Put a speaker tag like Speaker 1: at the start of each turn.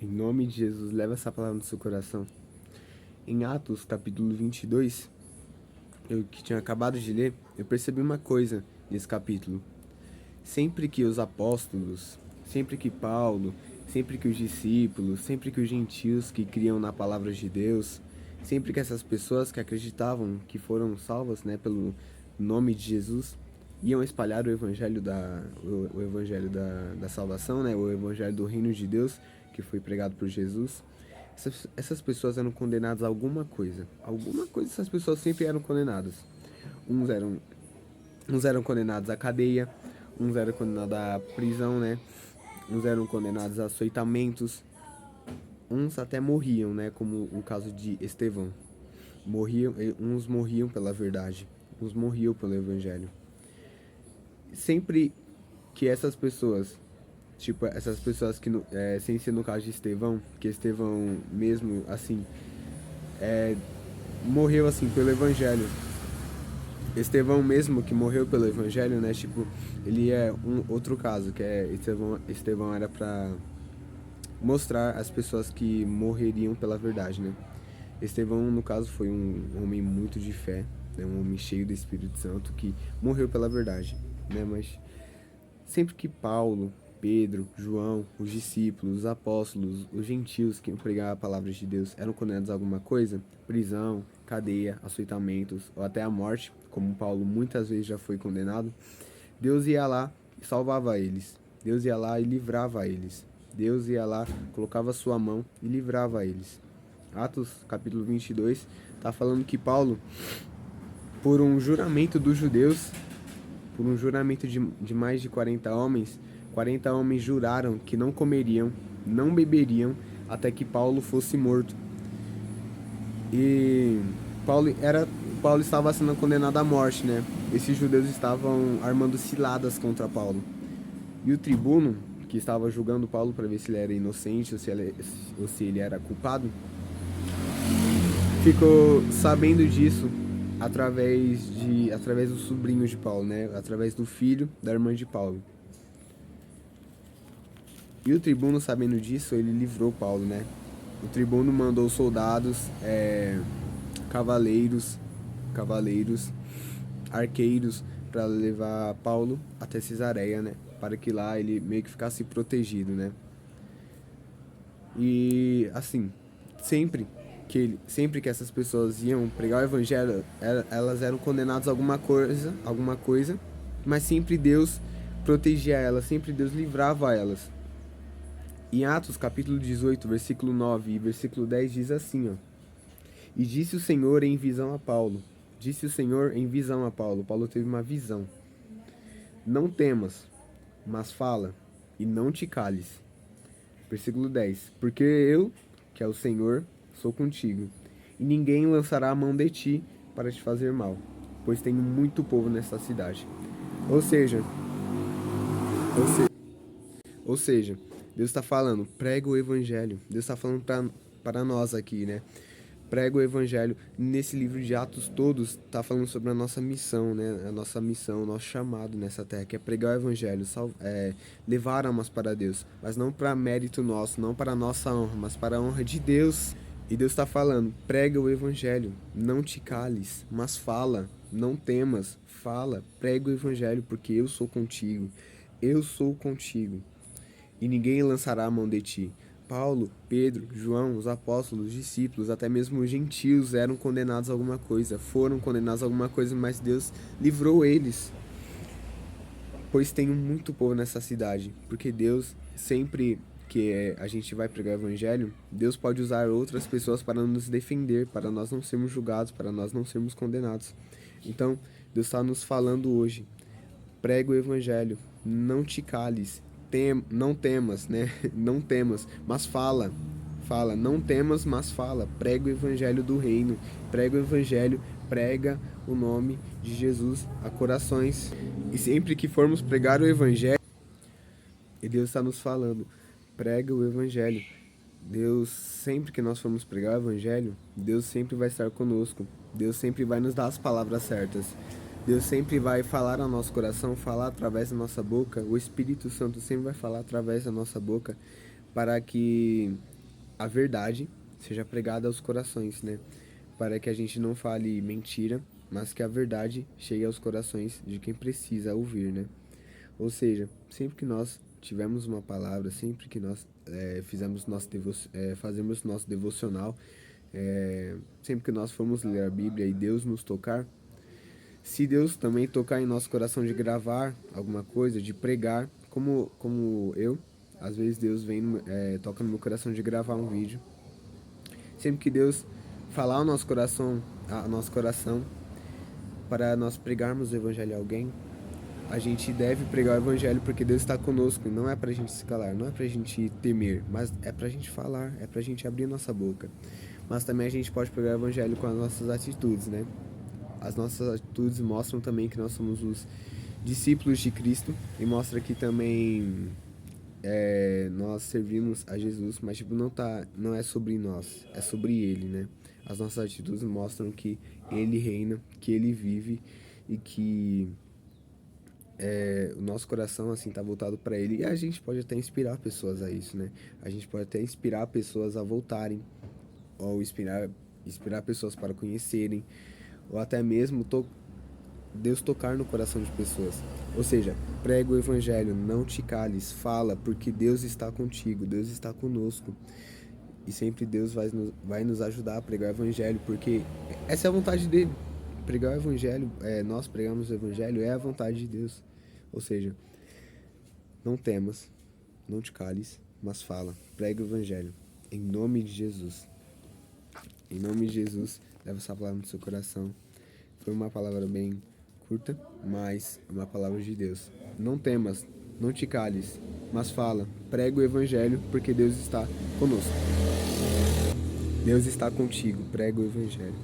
Speaker 1: Em nome de Jesus, leva essa palavra no seu coração. Em Atos, capítulo 22, eu que tinha acabado de ler, eu percebi uma coisa nesse capítulo. Sempre que os apóstolos, sempre que Paulo, sempre que os discípulos, sempre que os gentios que criam na palavra de Deus, sempre que essas pessoas que acreditavam que foram salvas, né, pelo nome de Jesus, iam espalhar o evangelho o evangelho da salvação, né, o evangelho do reino de Deus, que foi pregado por Jesus, essas pessoas eram condenadas a alguma coisa. Alguma coisa essas pessoas sempre eram condenadas. Uns eram, uns eram condenados à cadeia, uns eram condenados à prisão, né? Uns eram condenados a açoitamentos, uns até morriam, né? Como o caso de Estevão. Uns morriam pela verdade, uns morriam pelo evangelho. Sempre que essas pessoas, tipo, essas pessoas que, sem ser no caso de Estevão, que Estevão mesmo, assim, morreu, assim, pelo evangelho. Estevão mesmo, que morreu pelo evangelho, né, tipo, ele é um outro caso, que é Estevão era pra mostrar às pessoas que morreriam pela verdade, né. Estevão, no caso, foi um homem muito de fé, né, um homem cheio do Espírito Santo que morreu pela verdade, né, mas sempre que Paulo, Pedro, João, os discípulos, os apóstolos, os gentios que iam pregar a palavra de Deus eram condenados a alguma coisa, prisão, cadeia, açoitamentos ou até a morte, como Paulo muitas vezes já foi condenado, Deus ia lá e salvava eles. Deus ia lá e livrava eles. Deus ia lá, colocava sua mão e livrava eles. Atos capítulo 22 está falando que Paulo, por um juramento dos judeus, por um juramento de mais de 40 homens juraram que não comeriam, não beberiam, até que Paulo fosse morto. E Paulo estava sendo condenado à morte, né? Esses judeus estavam armando ciladas contra Paulo. E o tribuno, que estava julgando Paulo para ver se ele era inocente ou se ele era culpado, ficou sabendo disso através do sobrinho de Paulo, né? Através do filho da irmã de Paulo. E o tribuno, sabendo disso, ele livrou Paulo, né? O tribuno mandou soldados, cavaleiros, arqueiros, para levar Paulo até Cesareia, né? Para que lá ele meio que ficasse protegido, né? E assim, sempre que essas pessoas iam pregar o evangelho, elas eram condenadas a alguma coisa, mas sempre Deus protegia elas, sempre Deus livrava elas. Em Atos capítulo 18, versículo 9 e versículo 10 diz assim, ó: E disse o Senhor em visão a Paulo. Disse o Senhor em visão a Paulo. Paulo teve uma visão. Não temas, mas fala, e não te cales. Versículo 10. Porque eu, que é o Senhor, sou contigo, e ninguém lançará a mão de ti para te fazer mal, pois tenho muito povo nesta cidade. Ou seja, ou seja, Deus está falando, prega o evangelho. Deus está falando para nós aqui, né? Prega o evangelho. Nesse livro de Atos todos, está falando sobre a nossa missão, né? A nossa missão, o nosso chamado nessa terra, que é pregar o evangelho, levar almas para Deus. Mas não para mérito nosso, não para a nossa honra, mas para a honra de Deus. E Deus está falando, prega o evangelho, não te cales, mas fala, não temas, fala, prega o evangelho, porque eu sou contigo. Eu sou contigo e ninguém lançará a mão de ti. Paulo, Pedro, João, os apóstolos, os discípulos, até mesmo os gentios eram condenados a alguma coisa, foram condenados a alguma coisa, mas Deus livrou eles. Pois tenho muito povo nessa cidade, porque Deus, sempre que a gente vai pregar o evangelho, Deus pode usar outras pessoas para nos defender, para nós não sermos julgados, para nós não sermos condenados. Então, Deus está nos falando hoje, prega o evangelho, não te cales, não temas, né? Não temas, mas fala, não temas, mas fala, prega o evangelho do reino, prega o evangelho, prega o nome de Jesus a corações. E sempre que formos pregar o evangelho, e Deus está nos falando, prega o evangelho. Deus, sempre que nós formos pregar o evangelho, Deus sempre vai estar conosco. Deus sempre vai nos dar as palavras certas. Deus sempre vai falar ao nosso coração, falar através da nossa boca. O Espírito Santo sempre vai falar através da nossa boca para que a verdade seja pregada aos corações, né? Para que a gente não fale mentira, mas que a verdade chegue aos corações de quem precisa ouvir, né? Ou seja, sempre que nós tivermos uma palavra, sempre que nós fazemos nosso devocional, sempre que nós formos ler a Bíblia e Deus nos tocar, se Deus também tocar em nosso coração de gravar alguma coisa, de pregar, como eu, às vezes Deus toca no meu coração de gravar um vídeo. Sempre que Deus falar ao nosso coração para nós pregarmos o evangelho a alguém, a gente deve pregar o evangelho porque Deus está conosco e não é pra gente se calar, não é pra gente temer, mas é pra gente falar, é pra gente abrir nossa boca. Mas também a gente pode pregar o evangelho com as nossas atitudes, né? As nossas atitudes mostram também que nós somos os discípulos de Cristo e mostra que também nós servimos a Jesus, mas tipo, não é sobre nós, é sobre Ele, né? As nossas atitudes mostram que Ele reina, que Ele vive e que o nosso coração assim tá voltado para Ele, e a gente pode até inspirar pessoas a isso, né? A gente pode até inspirar pessoas a voltarem, ou inspirar pessoas para conhecerem, ou até mesmo Deus tocar no coração de pessoas. Ou seja, prega o evangelho, não te cales, fala, porque Deus está contigo, Deus está conosco. E sempre Deus vai nos ajudar a pregar o evangelho, porque essa é a vontade dele. Pregar o evangelho, nós pregamos o evangelho, é a vontade de Deus. Ou seja, não temas, não te cales, mas fala, prega o evangelho, em nome de Jesus. Em nome de Jesus, leva essa palavra no seu coração. Foi uma palavra bem curta, mas uma palavra de Deus. Não temas, não te cales, mas fala, prega o evangelho, porque Deus está conosco. Deus está contigo, prega o evangelho.